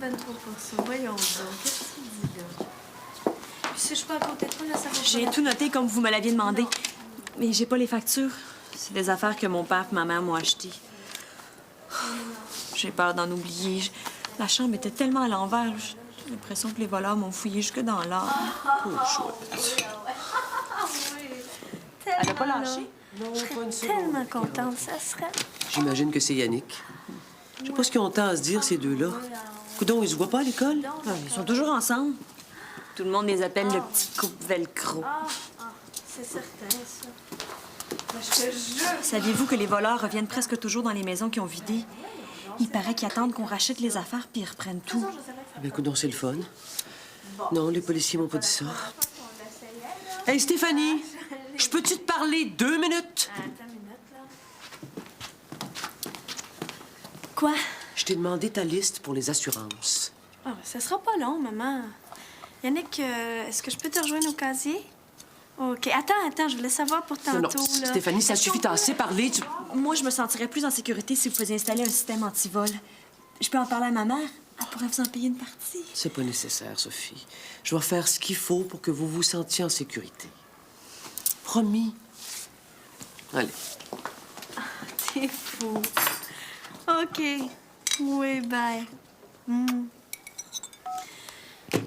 ben trop pour ça. Voyons donc. Qu'est-ce que tu dis, là? Puis si je suis pas à côté de toi, là, ça va. J'ai tout noté comme vous me l'aviez demandé. Mais j'ai pas les factures. C'est des affaires que mon père et ma mère m'ont achetées. J'ai peur d'en oublier. La chambre était tellement à l'envers. J'ai l'impression que les voleurs m'ont fouillé jusque dans l'âme. Pauvre chouette. Elle a pas lâché? Non, pas une seconde. Tellement contente, ça serait. J'imagine que c'est Yannick. Je sais pas ce qu'ils ont tant à se dire, ces deux-là. Coudon, ils se voient pas à l'école? Ah, ils sont toujours ensemble. Tout le monde les appelle le petit couple velcro. C'est certain, ça. Mais je te jure. Saviez-vous que les voleurs reviennent presque toujours dans les maisons qui ont vidé? Il paraît qu'ils attendent qu'on rachète les affaires puis ils reprennent tout. Ah ben, coudon, c'est le fun. Non, les policiers m'ont pas dit ça. Hey, Stéphanie! Je peux-tu te parler 2 minutes? Attends une minute, là. Quoi? Je t'ai demandé ta liste pour les assurances. Ah, ben, ça sera pas long, maman. Yannick, est-ce que je peux te rejoindre au casier? OK. Attends, je voulais savoir pour tantôt, Non, là. Stéphanie, ça suffit, t'as assez parlé. Moi, je me sentirais plus en sécurité si vous faisiez installer un système anti-vol. Je peux en parler à ma mère? Elle pourrait vous en payer une partie. C'est pas nécessaire, Sophie. Je vais faire ce qu'il faut pour que vous vous sentiez en sécurité. Promis. Allez. T'es fou. OK. Oui, bye.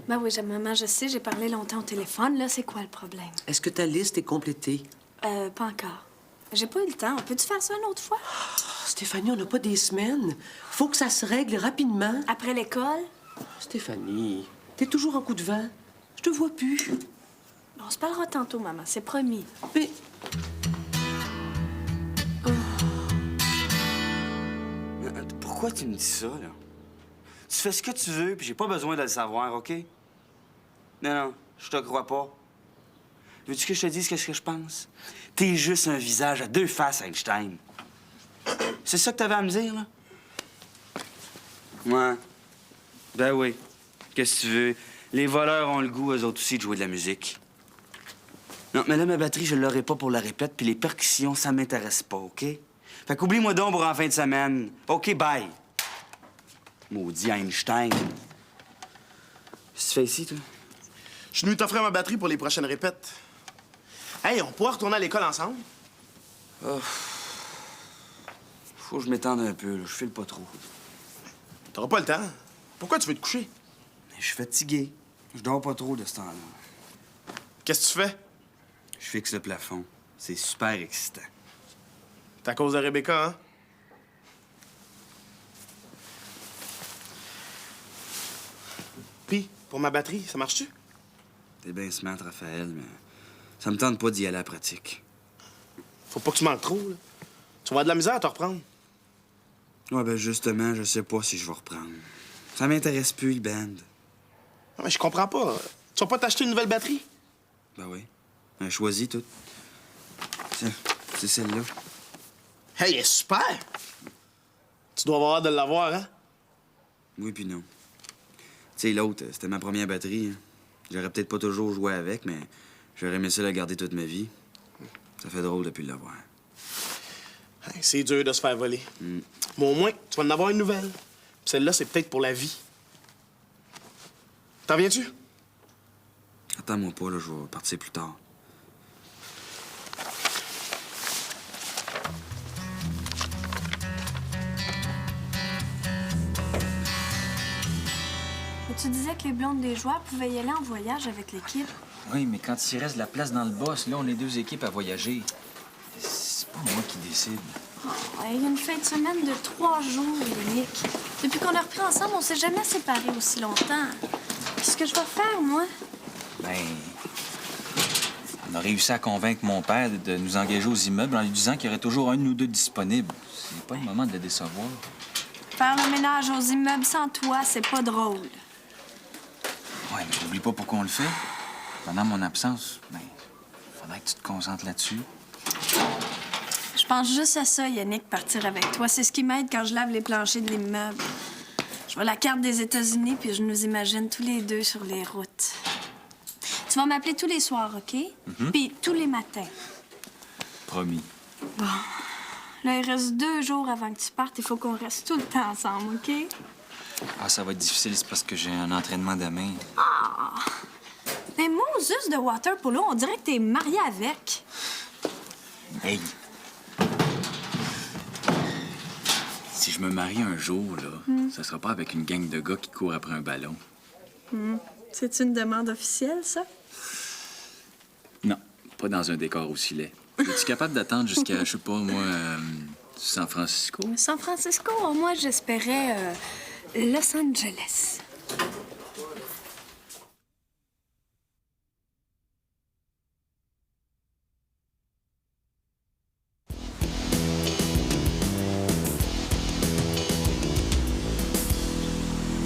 Ben oui, maman, je sais, j'ai parlé longtemps au téléphone. Là, c'est quoi le problème? Est-ce que ta liste est complétée? Pas encore. J'ai pas eu le temps. Peux-tu faire ça une autre fois? Oh, Stéphanie, on n'a pas des semaines. Faut que ça se règle rapidement. Après l'école? Stéphanie, t'es toujours en coup de vent. Je te vois plus. On se parlera tantôt, maman. C'est promis. Mais... Pourquoi tu me dis ça, là? Tu fais ce que tu veux, puis j'ai pas besoin de le savoir, OK? Non, je te crois pas. Veux-tu que je te dise qu'est-ce que je pense? T'es juste un visage à 2 faces, Einstein. C'est ça que t'avais à me dire, là? Ouais. Ben oui. Qu'est-ce que tu veux? Les voleurs ont le goût, eux autres aussi, de jouer de la musique. Non, mais là, ma batterie, je l'aurai pas pour la répète, puis les percussions, ça m'intéresse pas, OK? Fait qu'oublie-moi donc pour en fin de semaine. OK, bye. Maudit Einstein. Qu'est-ce que tu fais ici, toi? Je suis venu t'offrir ma batterie pour les prochaines répètes. Hey, on pourra retourner à l'école ensemble? Faut que je m'étende un peu, là. Je file pas trop. T'auras pas le temps. Pourquoi tu veux te coucher? Mais je suis fatigué. Je dors pas trop de ce temps-là. Qu'est-ce que tu fais? Je fixe le plafond. C'est super excitant. C'est à cause de Rebecca, hein? Puis, pour ma batterie, ça marche-tu? T'es bien smart, Raphaël, mais ça me tente pas d'y aller à la pratique. Faut pas que tu manques trop, là. Tu vas avoir de la misère à te reprendre. Ouais, ben justement, je sais pas si je vais reprendre. Ça m'intéresse plus, le band. Non, mais je comprends pas. Tu vas pas t'acheter une nouvelle batterie? Ben oui. Ben, choisis tout. Tiens, c'est celle-là. Hey, elle est super! Tu dois avoir hâte de l'avoir, hein? Oui puis non. Tu sais, l'autre, c'était ma première batterie. Hein. J'aurais peut-être pas toujours joué avec, mais j'aurais aimé ça la garder toute ma vie. Ça fait drôle depuis l'avoir. Hey, c'est dur de se faire voler. Mais au moins, tu vas en avoir une nouvelle. Puis celle-là, c'est peut-être pour la vie. T'en viens-tu? Attends-moi pas, là, je vais partir plus tard. Tu disais que les blondes des joueurs pouvaient y aller en voyage avec l'équipe. Oui, mais quand il reste de la place dans le boss, là, on est 2 équipes à voyager. C'est pas moi qui décide. Il y a une fin de semaine de 3 jours, Yannick. Depuis qu'on a repris ensemble, on s'est jamais séparés aussi longtemps. Qu'est-ce que je vais faire, moi? Ben, on a réussi à convaincre mon père de nous engager aux immeubles en lui disant qu'il y aurait toujours un de nous deux disponibles. C'est pas le moment de le décevoir. Faire le ménage aux immeubles sans toi, c'est pas drôle. Ouais, mais n'oublie pas pourquoi on le fait. Pendant mon absence, ben, faudrait que tu te concentres là-dessus. Je pense juste à ça, Yannick, partir avec toi. C'est ce qui m'aide quand je lave les planchers de l'immeuble. Je vois la carte des États-Unis, puis je nous imagine tous les deux sur les routes. Tu vas m'appeler tous les soirs, OK? Puis tous les matins. Promis. Bon. Là, il reste 2 jours avant que tu partes. Il faut qu'on reste tout le temps ensemble, OK? Ah, ça va être difficile, c'est parce que j'ai un entraînement demain. Mais Moses de water polo, on dirait que t'es marié avec. Hey! Si je me marie un jour, là, ça sera pas avec une gang de gars qui courent après un ballon. C'est une demande officielle, ça? Non, pas dans un décor aussi laid. Es-tu capable d'attendre jusqu'à, je sais pas, moi, San Francisco? San Francisco, moi, j'espérais Los Angeles.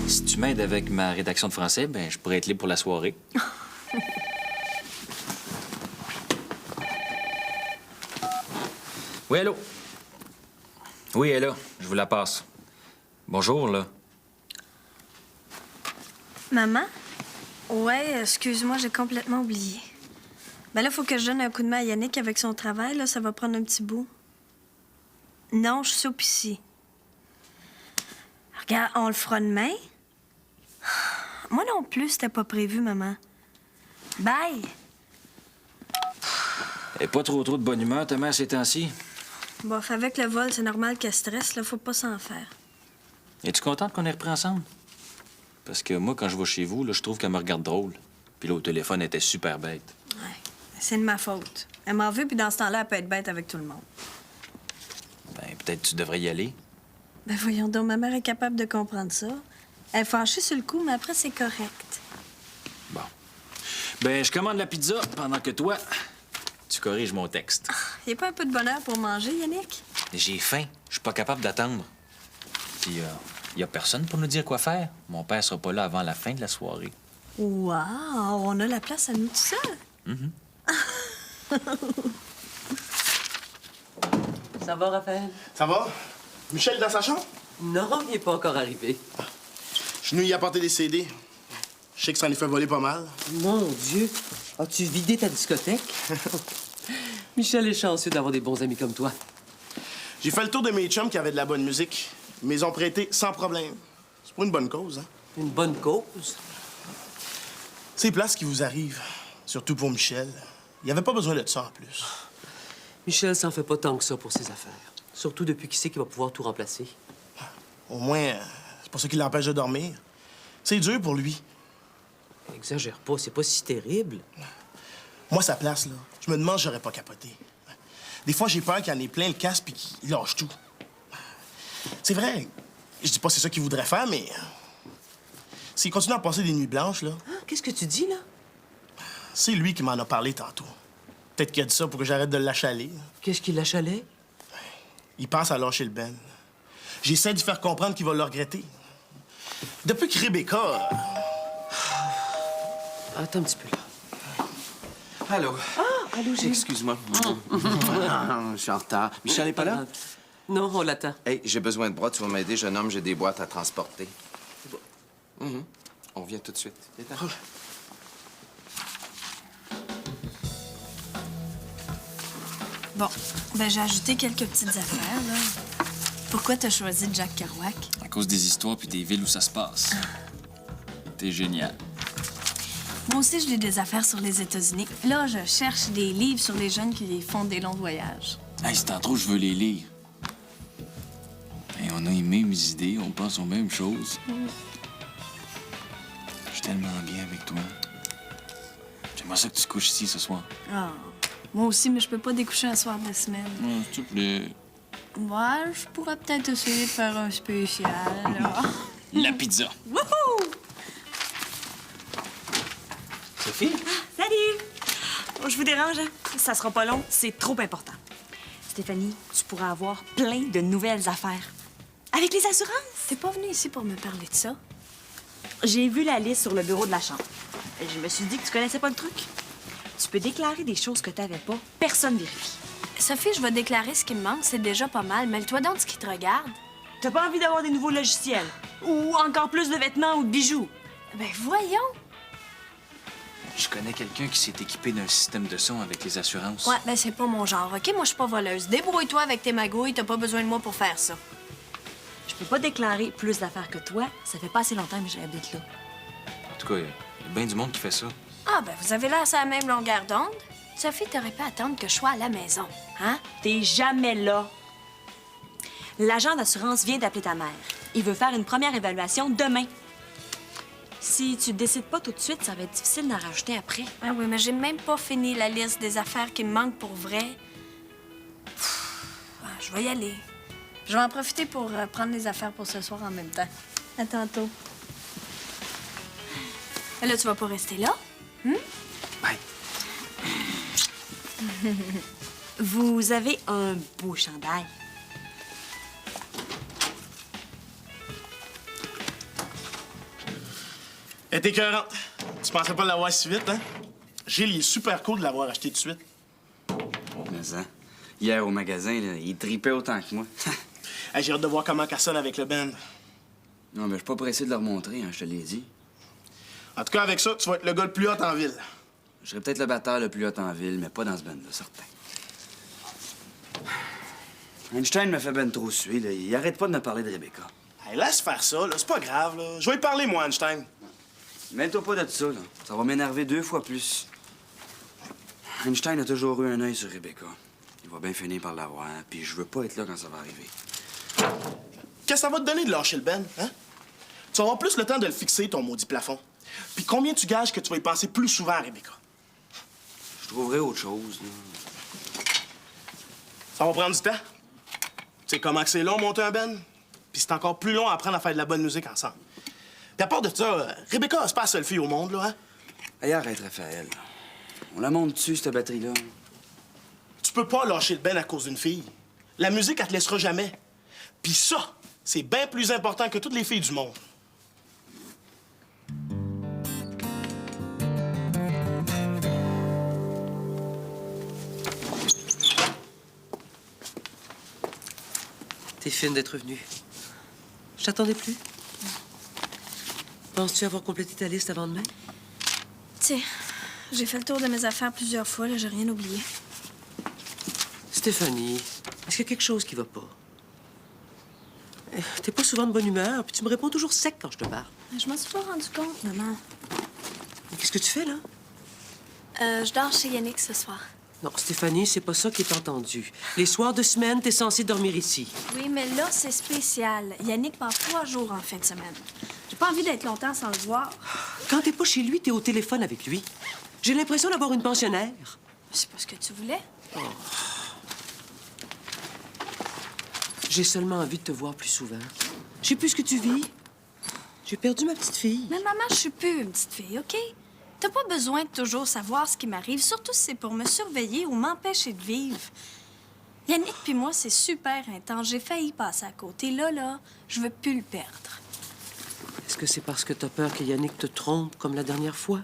Si tu m'aides avec ma rédaction de français, ben je pourrais être libre pour la soirée. Oui, allô? Oui, elle est là. Je vous la passe. Bonjour, là. Maman? Ouais, excuse-moi, j'ai complètement oublié. Ben là, faut que je donne un coup de main à Yannick avec son travail, là. Ça va prendre un petit bout. Non, je soupe ici. Regarde, on le fera demain. Moi non plus, c'était pas prévu, maman. Bye! Et pas trop de bonne humeur, ta mère, ces temps-ci? Bof, avec le vol, c'est normal qu'elle stresse, là. Faut pas s'en faire. Es-tu contente qu'on ait repris ensemble? Parce que moi, quand je vais chez vous, là, je trouve qu'elle me regarde drôle. Puis là, au téléphone, elle était super bête. Ouais, c'est de ma faute. Elle m'en veut, puis dans ce temps-là, elle peut être bête avec tout le monde. Ben, peut-être tu devrais y aller. Ben voyons donc, ma mère est capable de comprendre ça. Elle est fâchée sur le coup, mais après, c'est correct. Bon. Ben, je commande la pizza pendant que toi, tu corriges mon texte. Y a pas un peu de bonheur pour manger, Yannick? J'ai faim. Je suis pas capable d'attendre. Puis, y a personne pour nous dire quoi faire. Mon père sera pas là avant la fin de la soirée. Wow! On a la place à nous tout seuls. Ça va, Raphaël? Ça va? Michel dans sa chambre? Non, il n'est pas encore arrivé. Je suis venu y apporter des CD. Je sais que ça en est fait voler pas mal. Mon Dieu! As-tu vidé ta discothèque? Michel est chanceux d'avoir des bons amis comme toi. J'ai fait le tour de mes chums qui avaient de la bonne musique. Ils m'les ont prêtés sans problème. C'est pour une bonne cause, hein? Une bonne cause? C'est place qui vous arrive, surtout pour Michel. Il n'y avait pas besoin de ça en plus. Michel s'en fait pas tant que ça pour ses affaires. Surtout depuis qu'il sait qu'il va pouvoir tout remplacer. Au moins, c'est pas ça qui l'empêche de dormir. C'est dur pour lui. Exagère pas, c'est pas si terrible. Moi, sa place, là, je me demande si j'aurais pas capoté. Des fois, j'ai peur qu'il en ait plein le casque puis qu'il lâche tout. C'est vrai, je dis pas que c'est ça qu'il voudrait faire, mais... S'il continue à passer des nuits blanches, là, Ah, qu'est-ce que tu dis, là? c'est lui qui m'en a parlé tantôt. Peut-être qu'il a dit ça pour que j'arrête de l'achaler. Qu'est-ce qu'il l'achalait? Il pense à lâcher le Ben. J'essaie de lui faire comprendre qu'il va le regretter. Depuis que Rebecca... Attends un petit peu, là. Allô? Ah, allô, Gilles. Excuse-moi. Je suis en retard. Michel n'est pas là? Non, on l'attend. Hey, j'ai besoin de bras. Tu vas m'aider, jeune homme. J'ai des boîtes à transporter. On revient tout de suite. Viens-t'en. Bon, ben j'ai ajouté quelques petites affaires, là. Pourquoi t'as choisi Jack Kerouac? À cause des histoires puis des villes où ça se passe. T'es génial. Moi aussi, je lis des affaires sur les États-Unis. Là, je cherche des livres sur les jeunes qui font des longs voyages. Hey, c'est en trop, je veux les lire. Hey, on a les mêmes idées, on pense aux mêmes choses. Je suis tellement bien avec toi. J'aimerais ça que tu te couches ici ce soir. Ah, moi aussi, mais je peux pas découcher un soir de semaine. S'il te plaît. Ouais, je pourrais peut-être essayer de faire un spécial, là. La pizza. Wouhou! Sophie? Salut! Oh, je vous dérange, hein? Ça sera pas long, c'est trop important. Stéphanie, tu pourras avoir plein de nouvelles affaires. Avec les assurances? T'es pas venue ici pour me parler de ça? J'ai vu la liste sur le bureau de la chambre. Et je me suis dit que tu connaissais pas le truc. Tu peux déclarer des choses que t'avais pas. Personne vérifie. Sophie, je vais déclarer ce qui me manque, c'est déjà pas mal. Mêle-toi donc de ce qui te regarde. T'as pas envie d'avoir des nouveaux logiciels? Ou encore plus de vêtements ou de bijoux? Ben voyons! Je connais quelqu'un qui s'est équipé d'un système de son avec les assurances. Ouais, ben c'est pas mon genre, OK? Moi, je suis pas voleuse. Débrouille-toi avec tes magouilles, t'as pas besoin de moi pour faire ça. Je peux pas déclarer plus d'affaires que toi. Ça fait pas assez longtemps que j'habite là. En tout cas, il y a bien du monde qui fait ça. Ah, ben, vous avez l'air sur la même longueur d'onde. Sophie, t'aurais pas attendre que je sois à la maison, hein? T'es jamais là. L'agent d'assurance vient d'appeler ta mère. Il veut faire une première évaluation demain. Si tu décides pas tout de suite, ça va être difficile d'en rajouter après. Ah oui, mais j'ai même pas fini la liste des affaires qui me manquent pour vrai. Je vais y aller. Je vais en profiter pour prendre les affaires pour ce soir en même temps. À tantôt. Là, tu vas pas rester là? Bye. Vous avez un beau chandail. Elle est écœurante. Tu pensais pas l'avoir si vite, hein? Gilles, il est super cool de l'avoir acheté tout de suite. Mais hein, hier au magasin, là, il tripait autant que moi. Hey, j'ai hâte de voir comment elle sonne avec le band. Non, mais je suis pas pressé de leur montrer, hein, je te l'ai dit. En tout cas, avec ça, tu vas être le gars le plus hot en ville. Je serais peut-être le batteur le plus hot en ville, mais pas dans ce band-là, certain. Einstein me fait ben trop suer, là. Il arrête pas de me parler de Rebecca. Hey, laisse faire ça, là. C'est pas grave, là. Je vais y parler, moi, Einstein. Mêle-toi pas de ça, là. Ça va m'énerver 2 fois plus. Einstein a toujours eu un œil sur Rebecca. Il va bien finir par l'avoir, puis je veux pas être là quand ça va arriver. Qu'est-ce que ça va te donner de lâcher le Ben, hein? Tu vas avoir plus le temps de le fixer, ton maudit plafond. Puis combien tu gages que tu vas y penser plus souvent à Rebecca? Je trouverai autre chose, là. Ça va prendre du temps. Tu sais comment que c'est long, monter un Ben? Puis c'est encore plus long à apprendre à faire de la bonne musique ensemble. Puis à part de ça, Rebecca, c'est pas la seule fille au monde, là, hein? Hey, arrête, Raphaël. On la monte dessus, cette batterie-là. Tu peux pas lâcher le Ben à cause d'une fille. La musique, elle te laissera jamais. Puis ça, c'est bien plus important que toutes les filles du monde. T'es fine d'être venue. Je t'attendais plus. Penses-tu avoir complété ta liste avant demain? Tiens, j'ai fait le tour de mes affaires plusieurs fois, là, j'ai rien oublié. Stéphanie, est-ce qu'il y a quelque chose qui va pas? T'es pas souvent de bonne humeur, puis tu me réponds toujours sec quand je te parle. Je m'en suis pas rendu compte, maman. Mais qu'est-ce que tu fais, là? Je dors chez Yannick ce soir. Non, Stéphanie, c'est pas ça qui est entendu. Les soirs de semaine, t'es censée dormir ici. Oui, mais là, c'est spécial. Yannick part 3 jours en fin de semaine. J'ai pas envie d'être longtemps sans le voir. Quand t'es pas chez lui, t'es au téléphone avec lui. J'ai l'impression d'avoir une pensionnaire. C'est pas ce que tu voulais. J'ai seulement envie de te voir plus souvent. Je sais plus ce que tu vis. J'ai perdu ma petite fille. Mais maman, je suis plus une petite fille, OK? T'as pas besoin de toujours savoir ce qui m'arrive, surtout si c'est pour me surveiller ou m'empêcher de vivre. Yannick puis moi, c'est super intense. J'ai failli passer à côté. Là, je veux plus le perdre. Est-ce que c'est parce que t'as peur que Yannick te trompe comme la dernière fois?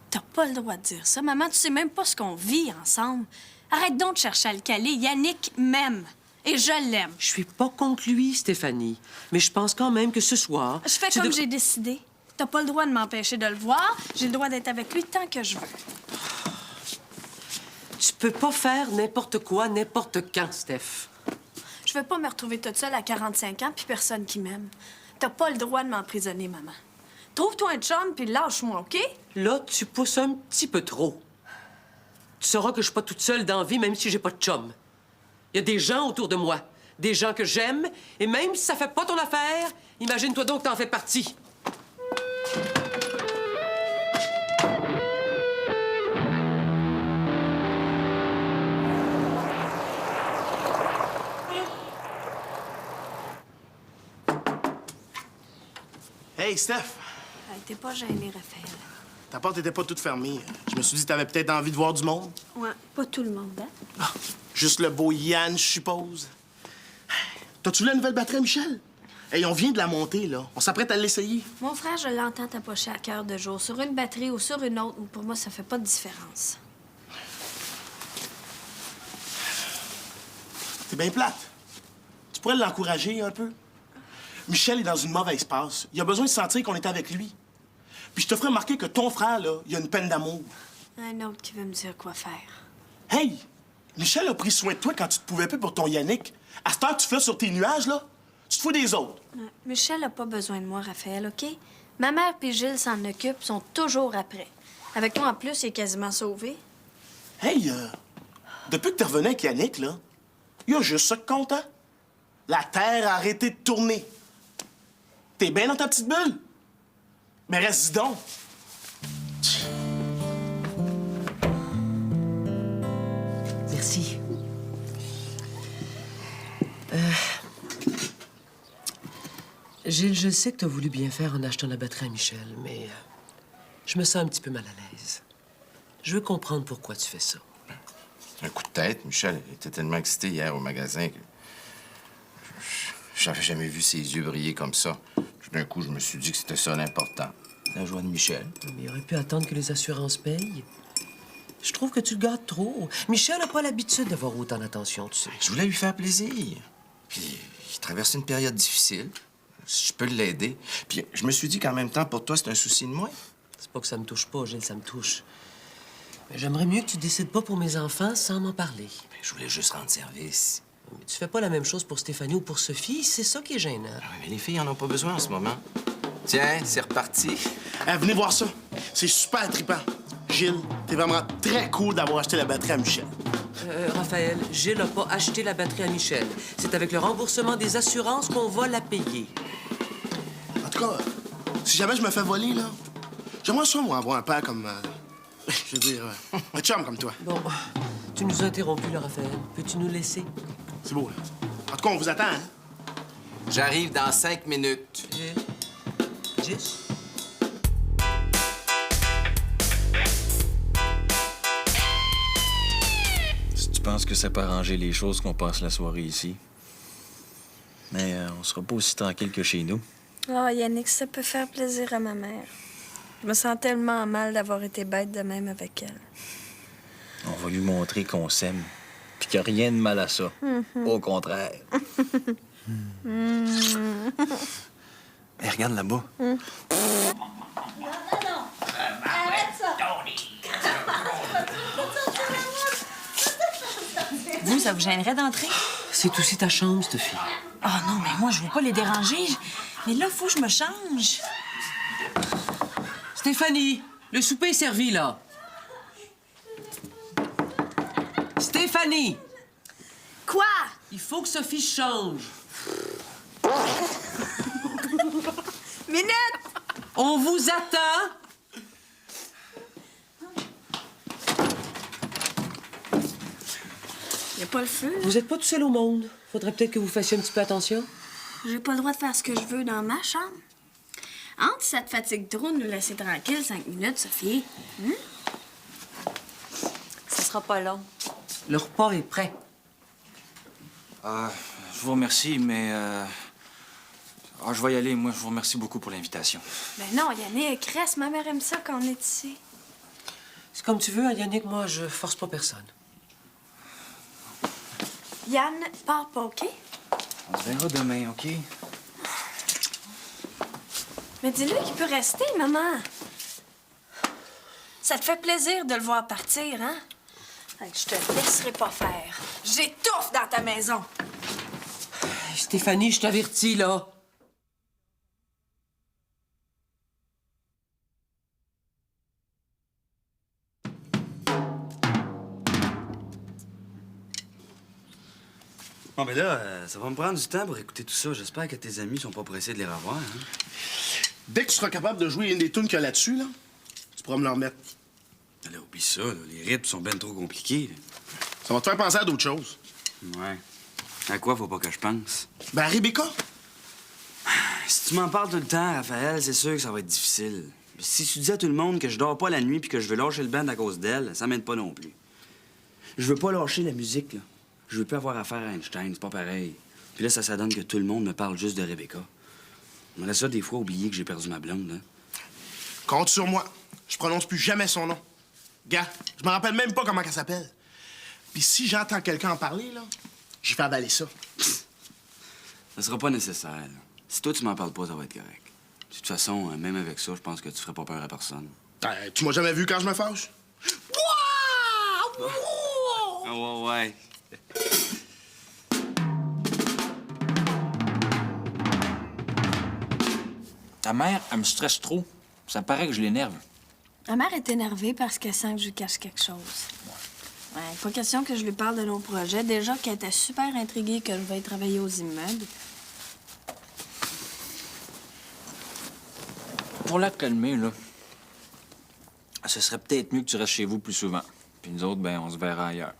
T'as pas le droit de dire ça. Maman, tu sais même pas ce qu'on vit ensemble. Arrête donc de chercher à le caler. Yannick m'aime. Et je l'aime. Je suis pas contre lui, Stéphanie. Mais je pense quand même que ce soir... Je fais tu comme devrais- j'ai décidé. T'as pas le droit de m'empêcher de le voir. J'ai le droit d'être avec lui tant que je veux. Tu peux pas faire n'importe quoi, n'importe quand, Steph. Je veux pas me retrouver toute seule à 45 ans puis personne qui m'aime. T'as pas le droit de m'emprisonner, maman. Trouve-toi un chum puis lâche-moi, OK? Là, tu pousses un petit peu trop. Tu sauras que je suis pas toute seule dans la vie, même si j'ai pas de chum. Il y a des gens autour de moi, des gens que j'aime, et même si ça fait pas ton affaire, imagine-toi donc que t'en fais partie. Hey, Steph, T'es pas gêné, Raphaël. ta porte était pas toute fermée. Je me suis dit que t'avais peut-être envie de voir du monde. Ouais, pas tout le monde, hein? Ah, juste le beau Yann, je suppose. T'as-tu vu la nouvelle batterie, Michel? Hey, on vient de la monter, là. On s'apprête à l'essayer. Mon frère, je l'entends tapocher à cœur de jour. Sur une batterie ou sur une autre, pour moi, ça fait pas de différence. C'est bien plate. Tu pourrais l'encourager un peu. Michel est dans une mauvaise passe. Il a besoin de sentir qu'on est avec lui. Puis je te ferai remarquer que ton frère, là, il a une peine d'amour. Un autre qui veut me dire quoi faire. Hey! Michel a pris soin de toi quand tu te pouvais plus pour ton Yannick. À cette heure que tu fais sur tes nuages, là, Tu te fous des autres. Michel a pas besoin de moi, Raphaël, OK? Ma mère puis Gilles s'en occupent, sont toujours après. Avec toi, en plus, il est quasiment sauvé. Hey, depuis que t'es revenu avec Yannick, là, il y a juste ça de content. La Terre a arrêté de tourner. T'es bien dans ta petite bulle. Mais reste-y donc. Merci. Gilles, je sais que tu as voulu bien faire en achetant la batterie à Michel, mais je me sens un petit peu mal à l'aise. Je veux comprendre pourquoi tu fais ça. Un coup de tête. Michel était tellement excité hier au magasin que j'avais jamais vu ses yeux briller comme ça. Tout d'un coup, je me suis dit que c'était ça l'important. La joie de Michel. Mais il aurait pu attendre que les assurances payent. Je trouve que tu le gardes trop. Michel n'a pas l'habitude d'avoir autant d'attention, tu sais. Je voulais lui faire plaisir. Puis, il traverse une période difficile. Si je peux l'aider. Puis, je me suis dit qu'en même temps, pour toi, c'est un souci de moins. C'est pas que ça me touche pas, Gilles, ça me touche. Mais j'aimerais mieux que tu décides pas pour mes enfants sans m'en parler. Je voulais juste rendre service. Mais tu fais pas la même chose pour Stéphanie ou pour Sophie, c'est ça qui est gênant. Ah oui, mais les filles en ont pas besoin en ce moment. Tiens, c'est reparti. Venez voir ça. C'est super trippant. Gilles, t'es vraiment très cool d'avoir acheté la batterie à Michel. Raphaël, Gilles n'a pas acheté la batterie à Michel. C'est avec le remboursement des assurances qu'on va la payer. En tout cas, si jamais je me fais voler, là, j'aimerais ça, moi, avoir un père comme... je veux dire, un chum comme toi. Bon, tu nous as interrompu, là, Raphaël. Peux-tu nous laisser? C'est beau, là. En tout cas, on vous attend, hein? J'arrive dans 5 minutes. Gilles? Si tu penses que ça peut arranger les choses qu'on passe la soirée ici. Mais on sera pas aussi tranquille que chez nous. Oh, Yannick, ça peut faire plaisir à ma mère. Je me sens tellement mal d'avoir été bête de même avec elle. On va lui montrer qu'on s'aime. Puis qu'il n'y a rien de mal à ça. Au contraire. Hey, regarde là-bas. Vous, ça vous gênerait d'entrer? C'est aussi ta chambre, cette fille. Oh non, mais moi, je veux pas les déranger. Mais là, faut que je me change. Stéphanie, le souper est servi, là. Stéphanie! Quoi? Il faut que Sophie change. Minute! On vous attend! Y a pas le feu, là. Vous êtes pas tout seul au monde. Faudrait peut-être que vous fassiez un petit peu attention. J'ai pas le droit de faire ce que je veux dans ma chambre. Entre, ça te fatigue trop de nous laisser tranquille 5 minutes, Sophie. Ce sera pas long. Le repas est prêt. Je vous remercie, mais... je vais y aller. Moi, je vous remercie beaucoup pour l'invitation. Ben non, Yannick, reste. Ma mère aime ça quand on est ici. C'est comme tu veux, hein, Yannick. Moi, je force pas personne. Yann, pars pas, OK? On se verra demain, OK? Mais dis-lui qu'il peut rester, maman. Ça te fait plaisir de le voir partir, hein? Fait que je te laisserai pas faire. J'étouffe dans ta maison. Stéphanie, je t'avertis, là. Bon, ben là, ça va me prendre du temps pour écouter tout ça. J'espère que tes amis sont pas pressés de les revoir, hein? Dès que tu seras capable de jouer une des tunes qu'il y a là-dessus, là, tu pourras me le remettre. Là, oublie ça, là. Les rythmes sont ben trop compliqués. Ça va te faire penser à d'autres choses. Ouais. À quoi faut pas que je pense? Ben, Rebecca, Si tu m'en parles tout le temps, Raphaël, c'est sûr que ça va être difficile. Si tu dis à tout le monde que je dors pas la nuit puis que je veux lâcher le band à cause d'elle, ça m'aide pas non plus. Je veux pas lâcher la musique, là. Je veux plus avoir affaire à Einstein, c'est pas pareil. Puis là, ça donne que tout le monde me parle juste de Rebecca. J'aimerais ça, des fois, oublier que j'ai perdu ma blonde, là. compte sur moi. Je prononce plus jamais son nom. Gars, je me rappelle même pas comment elle s'appelle. Puis si j'entends quelqu'un en parler, là, j'y fais avaler ça. Ça sera pas nécessaire, là. Si toi, tu m'en parles pas, ça va être correct. De toute façon, même avec ça, je pense que tu ferais pas peur à personne. Tu m'as jamais vu quand je me fâche? Ah ouais. Ta mère, elle me stresse trop. Ça paraît que je l'énerve. Ma mère est énervée parce qu'elle sent que je lui cache quelque chose. Ouais, pas question que je lui parle de nos projets. Déjà qu'elle était super intriguée que je veuille travailler aux immeubles. Pour la calmer, là, ce serait peut-être mieux que tu restes chez vous plus souvent. Puis nous autres, ben, on se verra ailleurs.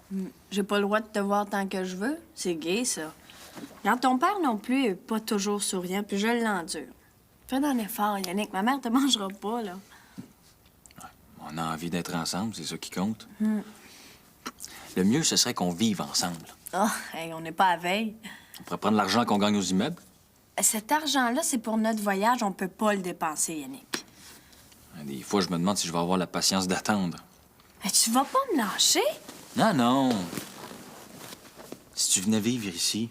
J'ai pas le droit de te voir tant que je veux. C'est gay, ça. Quand ton père non plus est pas toujours souriant, puis je l'endure. Fais un effort, Yannick. Ma mère te mangera pas, là. On a envie d'être ensemble, c'est ça qui compte. Le mieux, ce serait qu'on vive ensemble. Oh, hey, on n'est pas à veille. On pourrait prendre l'argent qu'on gagne aux immeubles. Cet argent-là, c'est pour notre voyage. On peut pas le dépenser, Yannick. Des fois, je me demande si je vais avoir la patience d'attendre. Mais tu vas pas me lâcher? Non, non. Si tu venais vivre ici,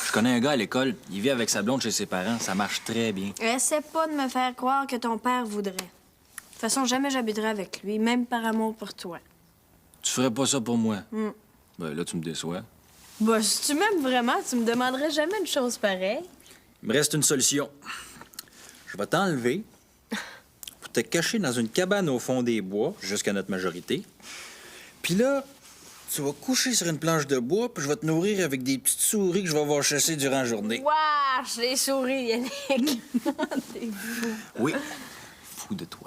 je connais un gars à l'école. Il vit avec sa blonde chez ses parents. Ça marche très bien. Essaie pas de me faire croire que ton père voudrait. De toute façon, jamais j'habiterai avec lui, même par amour pour toi. Tu ferais pas ça pour moi? Ben là, tu me déçois. Bah, si tu m'aimes vraiment, tu me demanderais jamais une chose pareille. Il me reste une solution. Je vais t'enlever pour te cacher dans une cabane au fond des bois, jusqu'à notre majorité. Puis là, tu vas coucher sur une planche de bois, puis je vais te nourrir avec des petites souris que je vais avoir chassées durant la journée. Wesh, les souris, Yannick! T'es fou. Oui, fou de toi.